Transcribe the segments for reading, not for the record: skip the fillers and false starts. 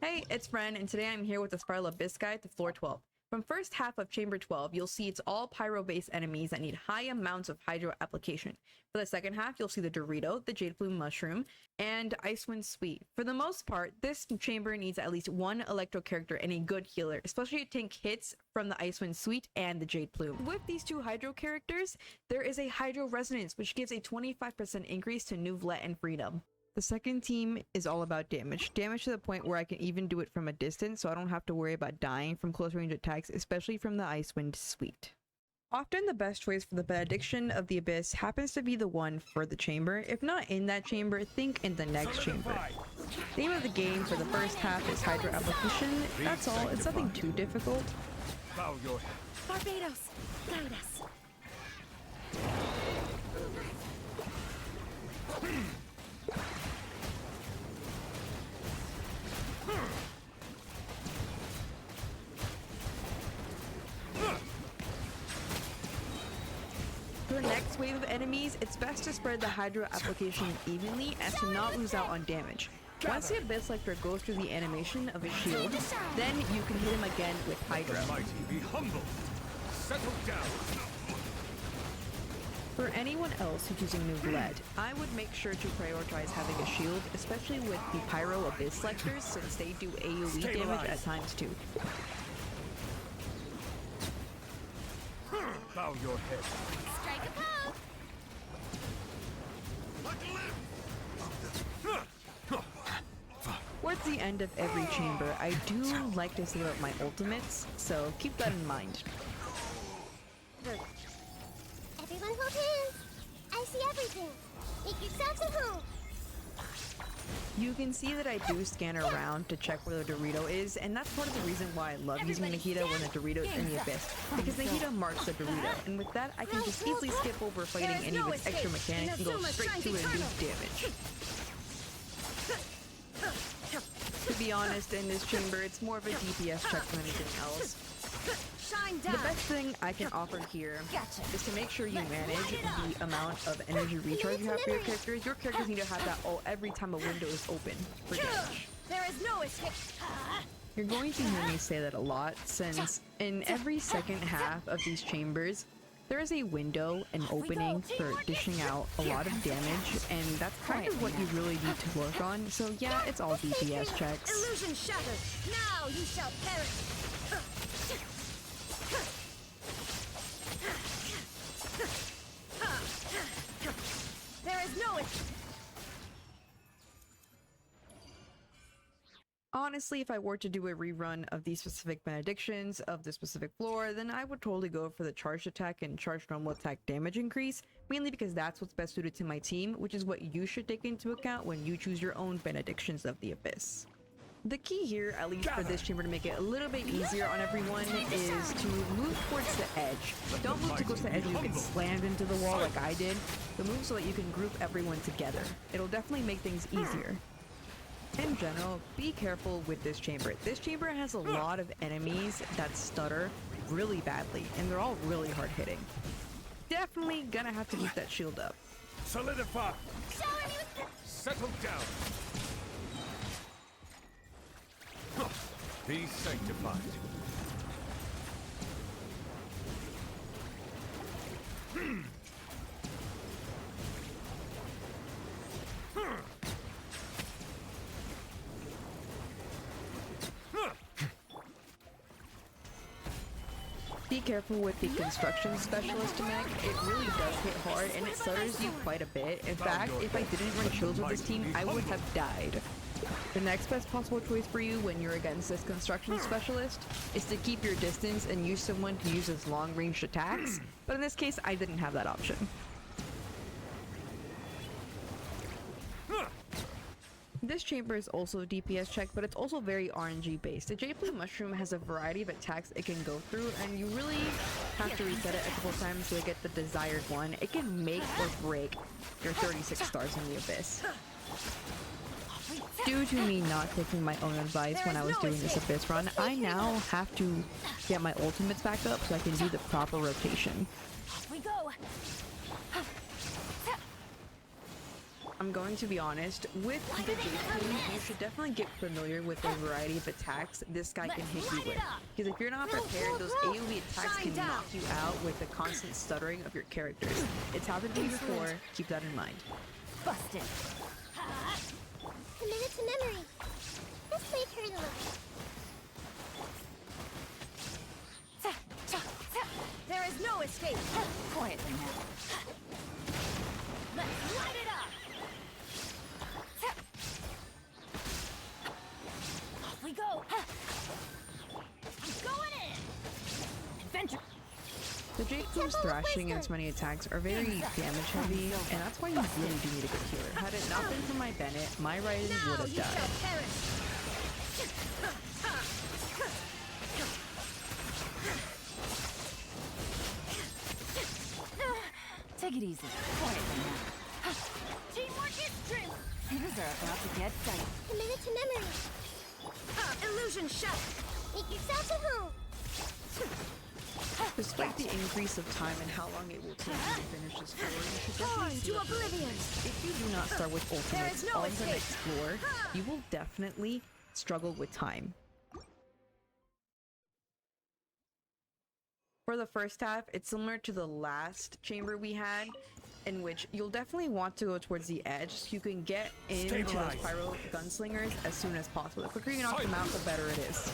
Hey, it's Ren, and today I'm here with the Spiral Abyss guide to floor 12. From first half of chamber 12, you'll see it's all pyro-based enemies that need high amounts of hydro application. For the second half, you'll see the Dorito, the Jade Plume Mushroom, and Icewind Sweet. For the most part, this chamber needs at least one electro character and a good healer, especially to tank hits from the Icewind Sweet and the Jade Plume. With these two hydro characters, there is a Hydro Resonance, which gives a 25% increase to neuvillete and freedom. The second team is all about damage. Damage to the point where I can even do it from a distance, so I don't have to worry about dying from close range attacks, especially from the Icewind Sweet. Often the best choice for the Benediction of the Abyss happens to be the one for the chamber. If not in that chamber, think in the next chamber. The name of the game for the first half is Hydro Application. That's all, it's nothing too difficult. Bow your head. Barbados, guide us. For the next wave of enemies, it's best to spread the Hydro application evenly as to not lose out on damage. Once the Abyss Lector goes through the animation of a shield, then you can hit him again with Hydro. Mighty, be humble. Settle down. For anyone else who's using neuvillete, I would make sure to prioritize having a shield, especially with the Pyro Abyss Lectors, since they do AoE damage at times too. Bow your head. Strike a pose. Towards the end of every chamber, I do like to save up my ultimates, so keep that in mind. Everyone hold hands. I see everything. Make yourselves at home. You can see that I do scan around to check where the Dorito is, and that's part of the reason why I love using Nahida when the Dorito is in the Abyss, because Nahida marks the Dorito, and with that I can just easily skip over fighting any of its extra mechanics and go straight to it and do damage. To be honest, in this chamber it's more of a DPS check than anything else. Shine down. The best thing I can offer here is to make sure you manage the amount of energy recharge you have for your characters. Your characters need to have that all every time a window is open for damage. There is no escape. You're going to hear me say that a lot, since in every second half of these chambers, there is a window, an opening for dishing out a lot of damage, and that's kind of what you really need to work on. So yeah, it's all DPS checks. Illusion shattered. Now you shall perish. There is no escape. Honestly, if I were to do a rerun of these specific benedictions of the specific floor, then I would totally go for the charged attack and charged normal attack damage increase, mainly because that's what's best suited to my team, which is what you should take into account when you choose your own benedictions of the Abyss. The key here, at least for this chamber to make it a little bit easier on everyone, is to move towards the edge. Don't move too close to the edge and you get slammed into the wall like I did, but move so that you can group everyone together. It'll definitely make things easier. In general, be careful with this chamber. This chamber has a lot of enemies that stutter really badly, and they're all really hard hitting. Definitely gonna have to keep that shield up. Solidify. Settle down. Be sanctified. Be careful with the construction specialist mech. It really does hit hard and it stutters you quite a bit. In fact, if I didn't run shields with this team, I would have died. The next best possible choice for you when you're against this construction specialist is to keep your distance and use someone who uses long-range attacks, but in this case, I didn't have that option. This chamber is also a DPS check, but it's also very RNG based. The Jade Plume Mushroom has a variety of attacks it can go through, and you really have to reset it a couple times to get the desired one. It can make or break your 36 stars in the Abyss. Due to me not taking my own advice when I was doing this Abyss run, I now have to get my ultimates back up so I can do the proper rotation. Off we go. I'm going to be honest, with the J-Plume, you should definitely get familiar with the variety of attacks this guy can hit you with. Because if you're not prepared, those AoE attacks can knock you out with the constant stuttering of your characters. It's happened to me before, keep that in mind. Busted. Committed to memory. This played hurt a little. There is no escape. Quietly now. Let's light it up. Off we go. I'm going in. Adventure. The J-Plume's thrashing and its many attacks are very damage heavy, and that's why you really do need a good healer. Had it not been for my Bennett, my raiden would have died. Take it easy. Quietly now. Teamwork is strength. Heroes are about to get tight. Committed to memory. Illusion shot. Make yourselves at home. Despite the increase of time and how long it will take you to finish this floor, you should definitely see To what oblivion. if you do not start with ultimates no on the escape. next floor, you will definitely struggle with time. For the first half, it's similar to the last chamber we had, in which you'll definitely want to go towards the edge so you can get into those Stabilize. pyro gunslingers as soon as possible. The quicker you knock them out, the better it is.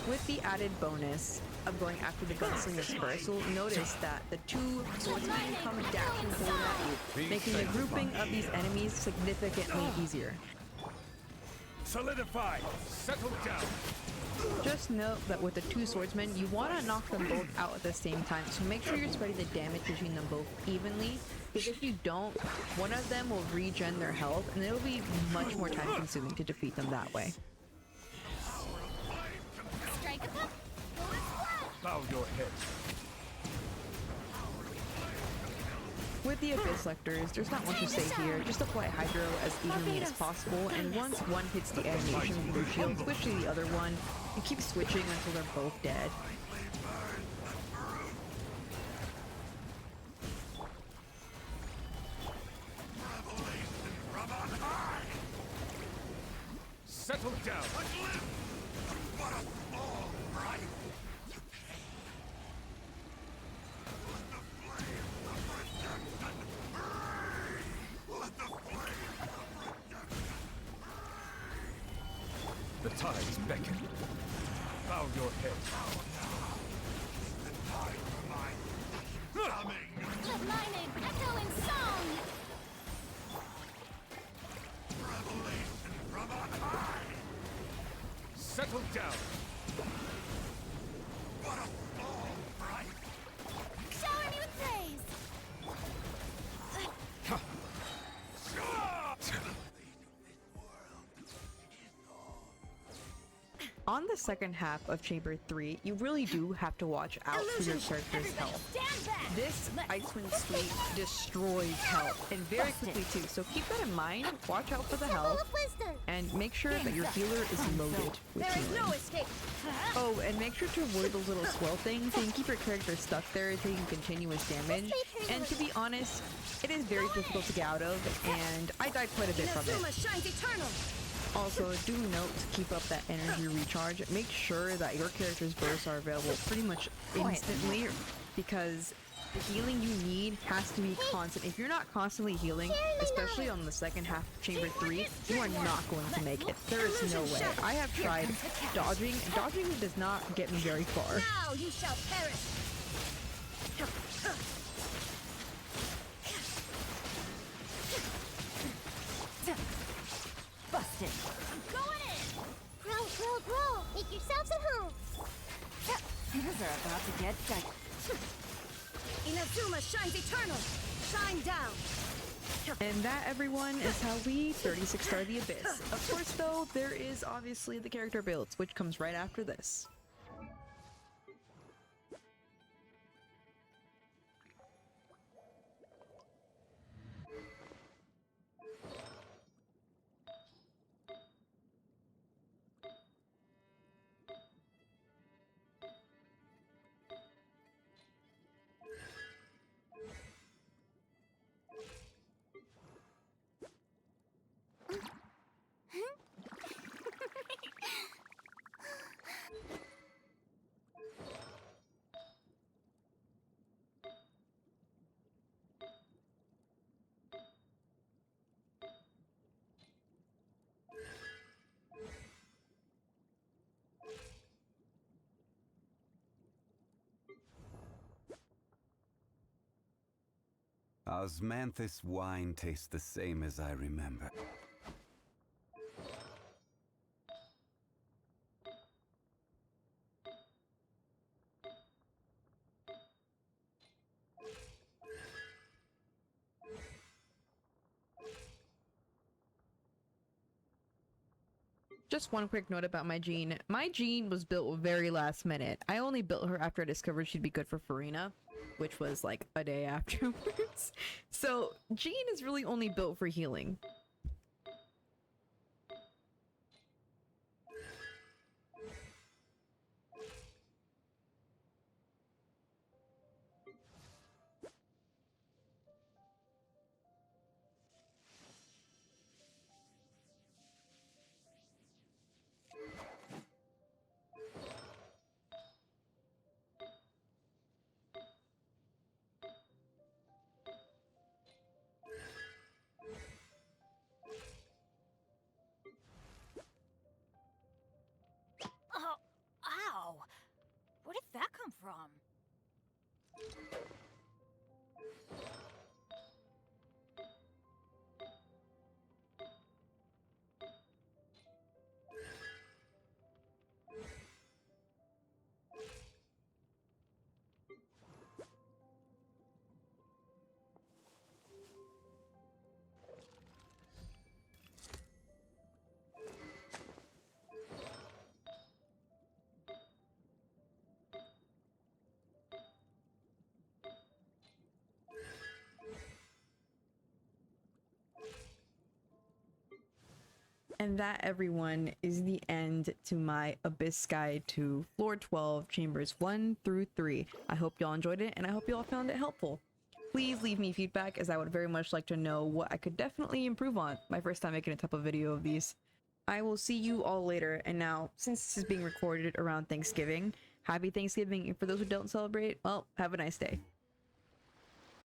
With the added bonus of going after the gunslingers first, you'll notice that the two swordsmen come dashing forward at you, making the grouping of these enemies significantly easier. Solidify. Settle down. Just note that with the two swordsmen, you want to knock them both out at the same time, so make sure you're spreading the damage between them both evenly, because if you don't, one of them will regen their health, and it'll be much more time consuming to defeat them that way. Strike a puck. Bow your head. With the Abyss Lectors, there's not much to say here, just apply Hydro as evenly as possible, and once one hits the animation with your shield, switch to the other one, and keep switching until they're both dead. Settle down. The tides beckon. Bow your head. Let lightning echo in song. Settle down. Shower me with praise. On the second half of Chamber 3, you really do have to watch out for your character's health. Stand back. This Icewind Sweep destroys health, and very quickly too, so keep that in mind, watch out for the Symbol health, of wisdom. and make sure that your healer is loaded with There is healing. no escape. Oh, and make sure to avoid those little swell things, so you can keep your character stuck there taking continuous damage, and to be honest, it is very difficult to get out of, and I died quite a bit from it. Inazuma shines eternal. Also, do note to keep up that energy recharge. Make sure that your character's bursts are available pretty much instantly, because the healing you need has to be constant. If you're not constantly healing, especially on the second half of Chamber 3, you are not going to make it. There is no way. I have tried dodging, and dodging does not get me very far. Now you shall perish. Busted. I'm going in. Grow. Make yourselves at home. Heroes are about to get tight. Inazuma shines eternal. Shine down. And that, everyone, is how we 36 star the Abyss. Of course, though, there is obviously the character builds, which comes right after this. Osmanthus wine tastes the same as I remember. Just one quick note about my Jean. My Jean was built very last minute. I only built her after I discovered she'd be good for Farina, which was like a day afterwards. So Jean is really only built for healing. Oh, ow! Where did that come from? And that, everyone, is the end to my Abyss Guide to Floor 12, Chambers 1 through 3. I hope y'all enjoyed it, and I hope y'all found it helpful. Please leave me feedback, as I would very much like to know what I could definitely improve on. My first time making a type of video of these. I will see you all later, and now, since this is being recorded around Thanksgiving, happy Thanksgiving, and for those who don't celebrate, well, have a nice day.